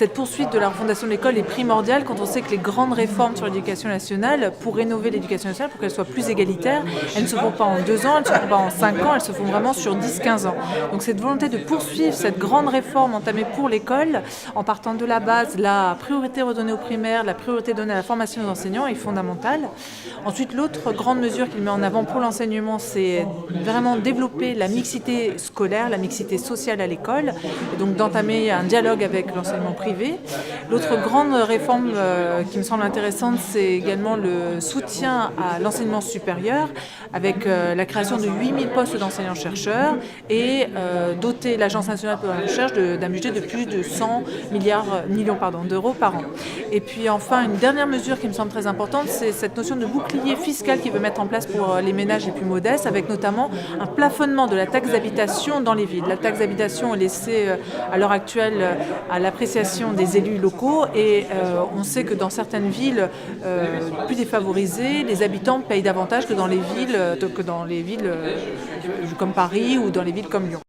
Cette poursuite de la refondation de l'école est primordiale quand on sait que les grandes réformes sur l'éducation nationale, pour rénover l'éducation nationale, pour qu'elle soit plus égalitaire, elles ne se font pas en 2 ans, elles ne se font pas en 5 ans, elles se font vraiment sur 10-15 ans. Donc cette volonté de poursuivre cette grande réforme entamée pour l'école, en partant de la base, la priorité redonnée aux primaires, la priorité donnée à la formation des enseignants est fondamentale. Ensuite, l'autre grande mesure qu'il met en avant pour l'enseignement, c'est vraiment développer la mixité scolaire, la mixité sociale à l'école, et donc d'entamer un dialogue avec l'enseignement privé. L'autre grande réforme qui me semble intéressante, c'est également le soutien à l'enseignement supérieur, avec la création de 8000 postes d'enseignants-chercheurs et doter l'Agence nationale pour la recherche d'un budget de plus de 100 millions d'euros par an. Et puis enfin, une dernière mesure qui me semble très importante, c'est cette notion de bouclier fiscal qu'il veut mettre en place pour les ménages les plus modestes, avec notamment un plafonnement de la taxe d'habitation dans les villes. La taxe d'habitation est laissée à l'heure actuelle à l'appréciation des élus locaux et on sait que dans certaines villes plus défavorisées, les habitants payent davantage que dans les villes comme Paris ou dans les villes comme Lyon.